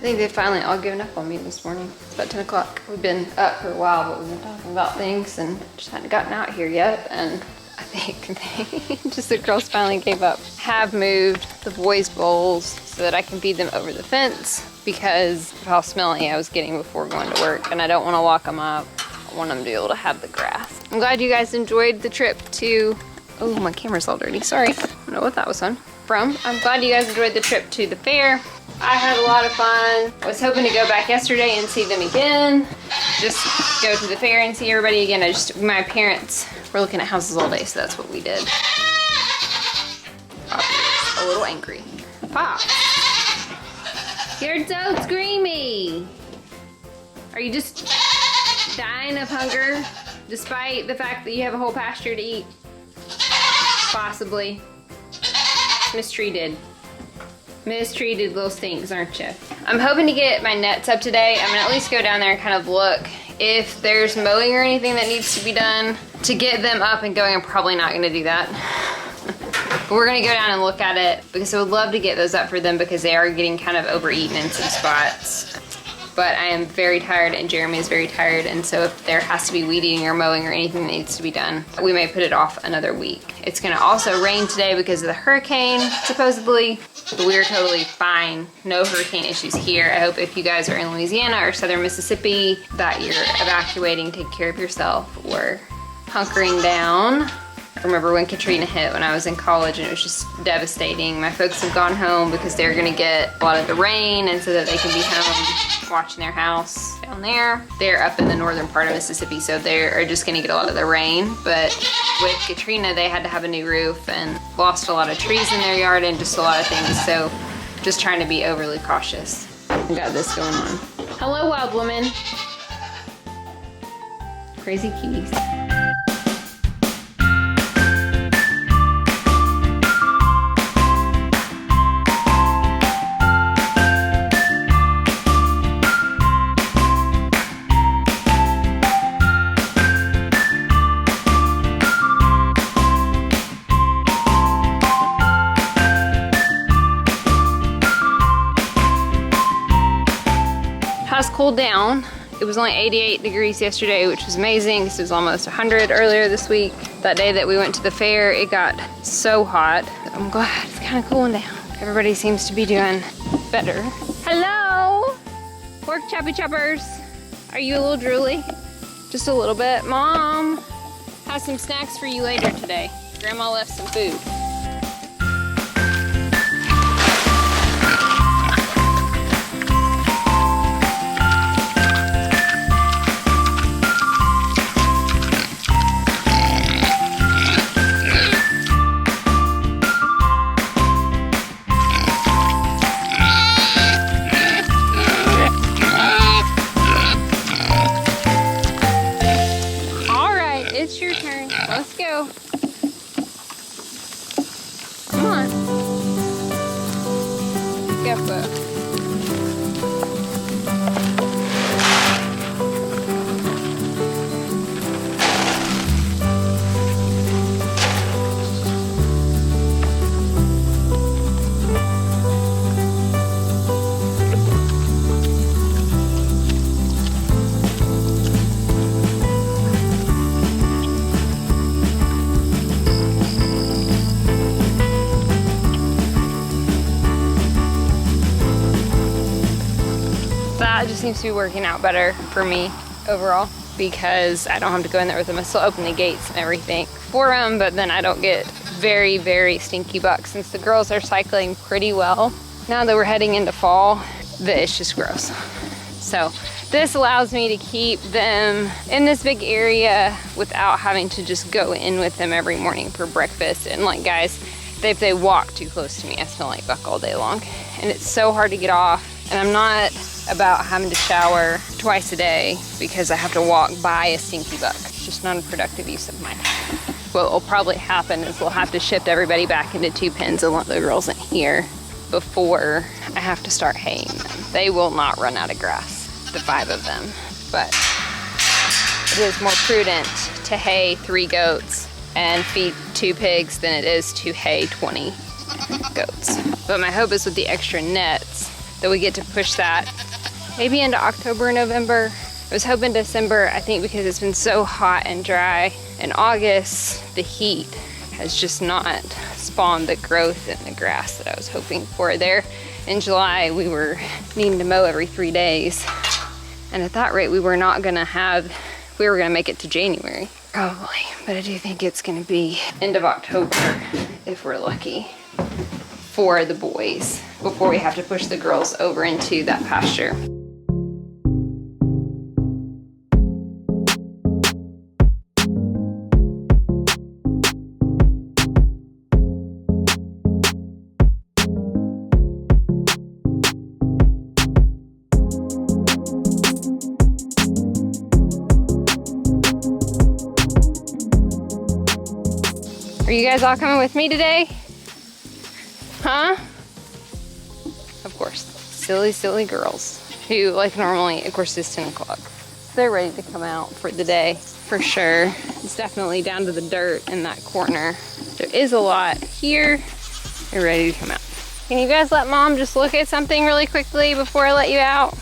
think they finally all given up on me this morning. It's about 10 o'clock. We've been up for a while, but we've been talking about things and just hadn't gotten out here yet. And I think the girls finally gave up. Have moved the boys' bowls so that I can feed them over the fence because of how smelly I was getting before going to work. And I don't want to lock them up. I want them to be able to have the grass. I'm glad you guys enjoyed the trip to, oh, my camera's all dirty, sorry. I don't know what that was on. I'm glad you guys enjoyed the trip to the fair. I had a lot of fun. I was hoping to go back yesterday and see them again. Just go to the fair and see everybody again. My parents were looking at houses all day, so that's what we did. Poppy's a little angry. Pop, you're so screamy. Are you just dying of hunger despite the fact that you have a whole pasture to eat? Possibly. Mistreated little stinks, aren't you? I'm hoping to get my nets up today. I'm gonna at least go down there and kind of look if there's mowing or anything that needs to be done to get them up and going. I'm probably not gonna do that. But we're gonna go down and look at it because I would love to get those up for them because they are getting kind of overeaten in some spots. But I am very tired and Jeremy is very tired, and so if there has to be weed eating or mowing or anything that needs to be done, we may put it off another week. It's gonna also rain today because of the hurricane, supposedly, but we're totally fine. No hurricane issues here. I hope if you guys are in Louisiana or southern Mississippi that you're evacuating, take care of yourself, or hunkering down. I remember when Katrina hit when I was in college and it was just devastating. My folks have gone home because they're gonna get a lot of the rain and so that they can be home watching their house down there. They're up in the northern part of Mississippi, so they're just gonna get a lot of the rain. But with Katrina, they had to have a new roof and lost a lot of trees in their yard and just a lot of things. So just trying to be overly cautious. I got this going on. Hello, wild woman. Crazy kitties. Cooled down. It was only 88 degrees yesterday, which was amazing because it was almost 100 earlier this week. That day that we went to the fair, it got so hot. I'm glad it's kind of cooling down. Everybody seems to be doing better. Hello, pork choppy choppers. Are you a little drooly? Just a little bit. Mom has some snacks for you later today. Grandma left some food. That just seems to be working out better for me overall because I don't have to go in there with them. I still open the gates and everything for them, but then I don't get very, very stinky bucks since the girls are cycling pretty well. Now that we're heading into fall, it's just gross. So this allows me to keep them in this big area without having to just go in with them every morning for breakfast. And like guys, if they walk too close to me, I smell like buck all day long. And it's so hard to get off. And I'm not about having to shower twice a day because I have to walk by a stinky buck. It's just not a productive use of my time. What will probably happen is we'll have to shift everybody back into 2 pens and let the girls in here before I have to start haying them. They will not run out of grass, the 5 of them. But it is more prudent to hay 3 goats and feed 2 pigs than it is to hay 20 goats. But my hope is with the extra nets that we get to push that maybe into October or November. I was hoping December, I think because it's been so hot and dry. In August, the heat has just not spawned the growth in the grass that I was hoping for there. In July, we were needing to mow every 3 days. And at that rate, we were gonna make it to January, probably. But I do think it's gonna be end of October, if we're lucky, for the boys, before we have to push the girls over into that pasture. Are you guys all coming with me today? Huh? Of course. Silly, silly girls who, like normally, of course, it's 10 o'clock. They're ready to come out for the day, for sure. It's definitely down to the dirt in that corner. There is a lot here. They're ready to come out. Can you guys let Mom just look at something really quickly before I let you out?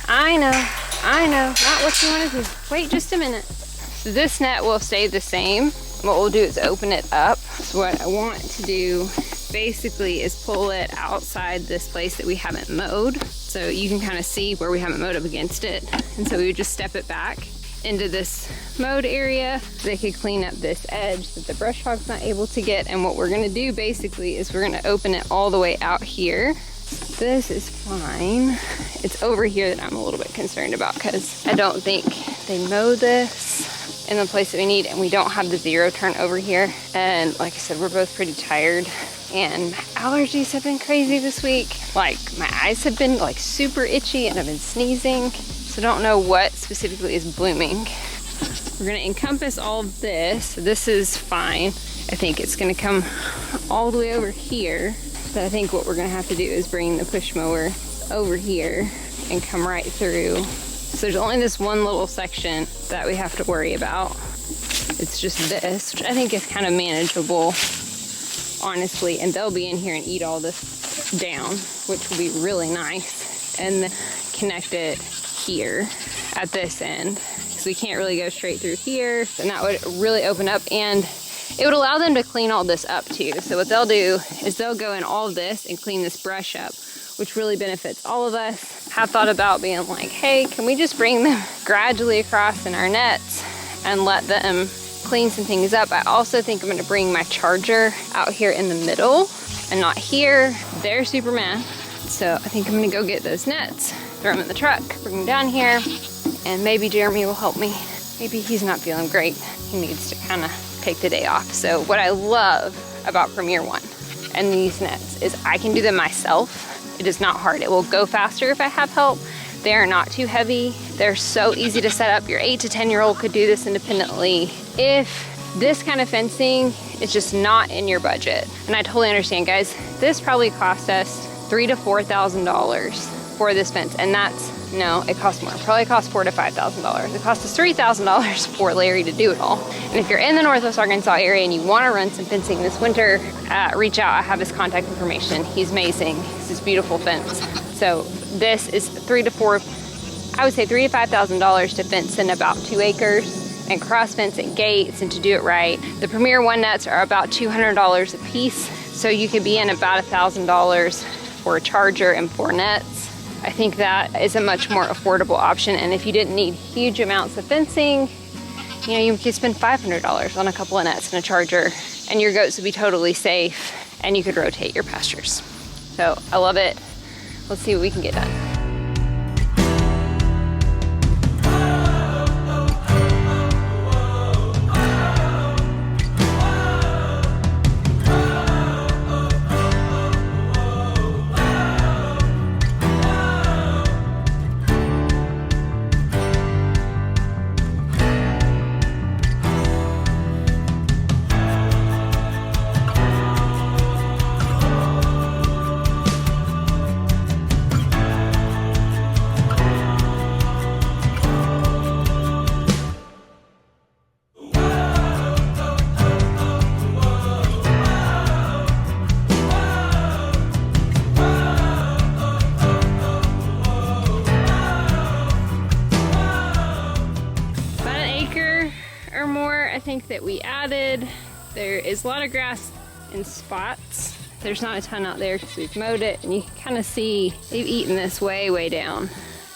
I know, not what you want to do. Wait just a minute. So this net will stay the same. What we'll do is open it up. So what I want to do basically is pull it outside this place that we haven't mowed. So you can kind of see where we haven't mowed up against it. And so we would just step it back into this mowed area. They could clean up this edge that the brush hog's not able to get. And what we're gonna do basically is we're gonna open it all the way out here. This is fine. It's over here that I'm a little bit concerned about because I don't think they mow this in the place that we need, and we don't have the zero turn over here. And like I said, we're both pretty tired, and my allergies have been crazy this week. Like my eyes have been like super itchy and I've been sneezing. So I don't know what specifically is blooming. We're gonna encompass all of this. This is fine. I think it's gonna come all the way over here. But I think what we're gonna have to do is bring the push mower over here and come right through. So there's only this one little section that we have to worry about. It's just this, which I think is kind of manageable, honestly. And they'll be in here and eat all this down, which will be really nice. And then connect it here at this end. So we can't really go straight through here. And that would really open up, and it would allow them to clean all this up too. So what they'll do is they'll go in all of this and clean this brush up, which really benefits all of us. Have thought about being like, hey, can we just bring them gradually across in our nets and let them clean some things up? I also think I'm gonna bring my charger out here in the middle and not here. They're super mad. So I think I'm gonna go get those nets, throw them in the truck, bring them down here, and maybe Jeremy will help me. Maybe he's not feeling great. He needs to kind of take the day off. So what I love about Premier One and these nets is I can do them myself. It is not hard. It will go faster if I have help. They are not too heavy. They're so easy to set up. Your 8 to 10-year-old could do this independently. If this kind of fencing is just not in your budget, and I totally understand, guys, this probably cost us $3,000 to $4,000 for this fence, and no, it costs more. It probably cost $4,000 to $5,000. It cost us $3,000 for Larry to do it all. And if you're in the Northwest Arkansas area and you want to run some fencing this winter, reach out. I have his contact information. He's amazing. It's this beautiful fence. So this is $3,000 to $5,000 to fence in about 2 acres and cross fence and gates, and to do it right. The Premier One nets are about $200 a piece. So you could be in about $1,000 for a charger and 4 nets. I think that is a much more affordable option. And if you didn't need huge amounts of fencing, you know, you could spend $500 on a couple of nets and a charger, and your goats would be totally safe, and you could rotate your pastures. So I love it. Let's see what we can get done. tank that we added. There is a lot of grass in spots. There's not a ton out there because we've mowed it, and you can kind of see they've eaten this way down.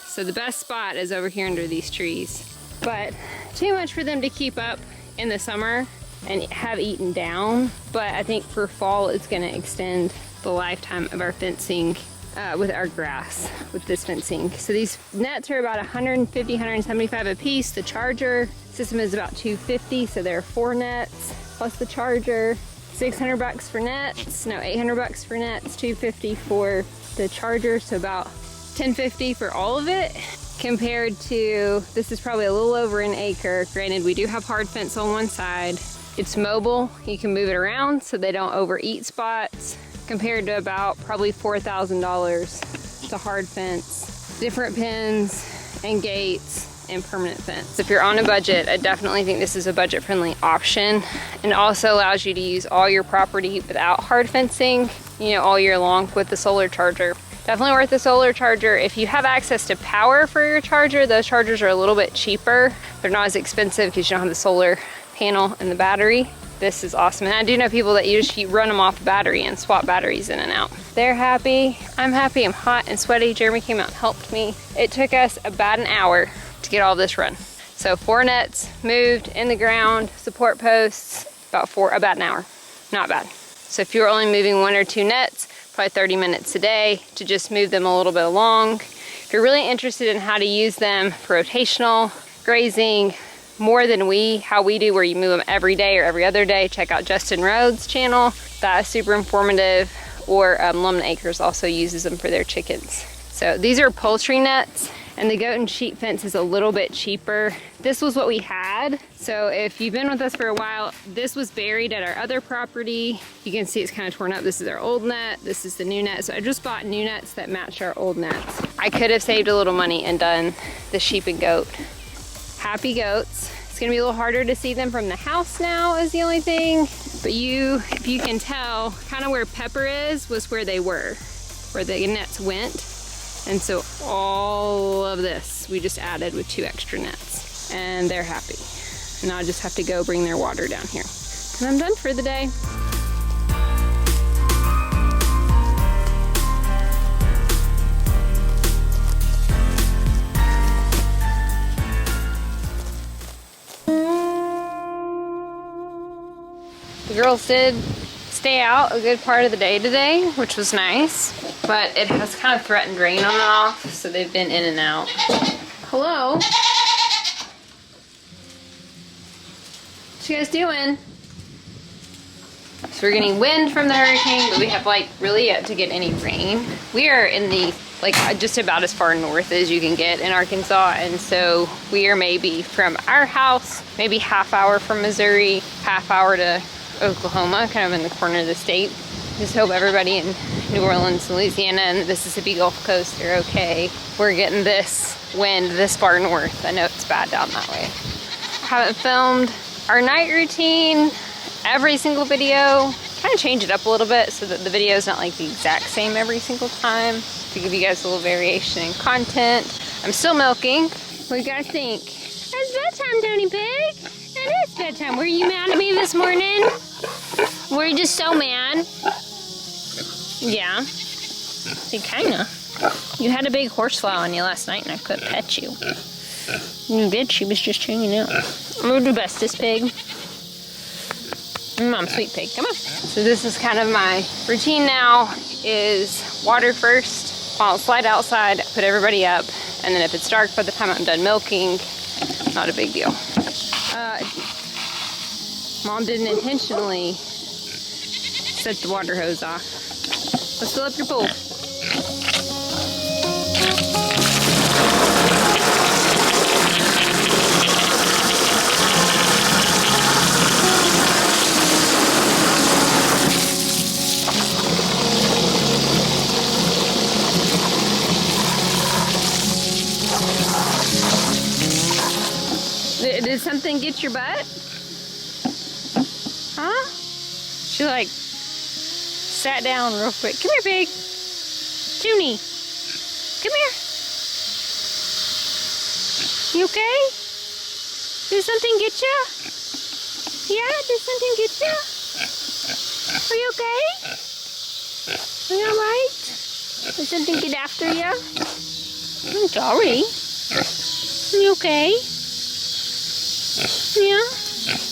So the best spot is over here under these trees. But too much for them to keep up in the summer and have eaten down. But I think for fall it's gonna extend the lifetime of our fencing with our grass, with this fencing. So these nets are about 150, 175 a piece. The charger system is about 250, so there are 4 nets plus the charger. 600 bucks for nets, no, 800 bucks for nets, 250 for the charger, so about 1050 for all of it. Compared to, this is probably a little over an acre. Granted, we do have hard fence on one side. It's mobile, you can move it around so they don't overeat spots. Compared to about probably $4,000 to hard fence, different pins and gates and permanent fence. If you're on a budget, I definitely think this is a budget-friendly option, and also allows you to use all your property without hard fencing, you know, all year long with the solar charger. Definitely worth the solar charger. If you have access to power for your charger, those chargers are a little bit cheaper. They're not as expensive because you don't have the solar panel and the battery. This is awesome. And I do know people that usually run them off battery and swap batteries in and out. They're happy. I'm happy. I'm hot and sweaty. Jeremy came out and helped me. It took us about an hour to get all this run. So 4 nets moved in the ground, support posts, about an hour. Not bad. So if you're only moving 1 or 2 nets, probably 30 minutes a day to just move them a little bit along. If you're really interested in how to use them for rotational grazing, more than how we do, where you move them every day or every other day, check out Justin Rhodes' channel. That is super informative. Or Lumna Acres also uses them for their chickens. So these are poultry nets, and the goat and sheep fence is a little bit cheaper. This was what we had. So if you've been with us for a while, this was buried at our other property. You can see it's kind of torn up. This is our old net. This is the new net. So I just bought new nets that match our old nets. I could have saved a little money and done the sheep and goat. Happy goats. It's gonna be a little harder to see them from the house now is the only thing. But if you can tell, kind of where Pepper is was where they were, where the nets went. And so all of this we just added with 2 extra nets, and they're happy. Now I just have to go bring their water down here. And I'm done for the day. The girls did stay out a good part of the day today, which was nice, but it has kind of threatened rain on and off, so they've been in and out. Hello? What you guys doing? So we're getting wind from the hurricane, but we have really yet to get any rain. We are in the just about as far north as you can get in Arkansas, and so we are maybe from our house, maybe half hour from Missouri, half hour to Oklahoma, kind of in the corner of the state. Just hope everybody in New Orleans, Louisiana, and the Mississippi Gulf Coast are okay. We're getting this wind this far north. I know it's bad down that way. Haven't filmed our night routine, every single video. Kind of change it up a little bit so that the video is not like the exact same every single time, to give you guys a little variation in content. I'm still milking. What do you guys think? It's bedtime, Tony Pig. It is bedtime. Were you mad at me this morning? Were you just so mad? Yeah. Kinda. You had a big horsefly on you last night and I couldn't pet you. You did. She was just hanging out. We're the bestest pig. Mom, sweet pig, come on. So this is kind of my routine now, is water first. I'll slide outside, put everybody up, and then if it's dark by the time I'm done milking, not a big deal. Mom didn't intentionally set the water hose off. Let's fill up your pool. Did something get your butt? Huh? She sat down real quick. Come here, pig. Junie. Come here. You okay? Did something get you? Yeah, did something get you? Are you okay? Are you alright? Did something get after you? I'm sorry. Are you okay? Yeah?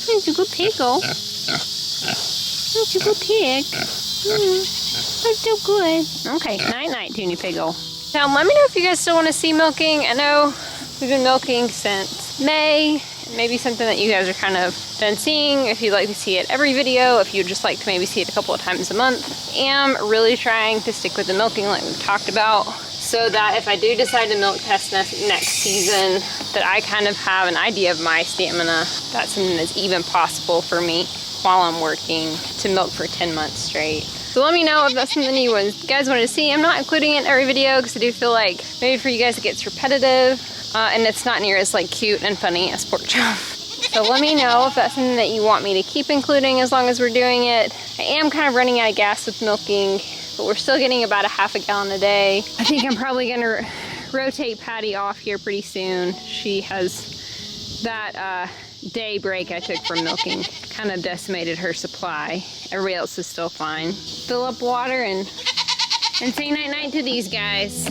That's a good piggle. That's a good pig. That's so good. Okay, night-night, Toonie Piggle. Now, let me know if you guys still want to see milking. I know we've been milking since May. Maybe something that you guys are kind of done seeing. If you'd like to see it every video, if you'd just like to maybe see it a couple of times a month. I am really trying to stick with the milking like we've talked about, so that if I do decide to milk test next season, that I kind of have an idea of my stamina. That's something that's even possible for me while I'm working to milk for 10 months straight. So let me know if that's something you guys want to see. I'm not including it in every video because I do feel like maybe for you guys it gets repetitive and it's not near as like cute and funny as pork chop. So let me know if that's something that you want me to keep including as long as we're doing it. I am kind of running out of gas with milking, but we're still getting about a half a gallon a day. I think I'm probably gonna rotate Patty off here pretty soon. She has that day break I took from milking kind of decimated her supply. Everybody else is still fine. Fill up water and say night-night to these guys.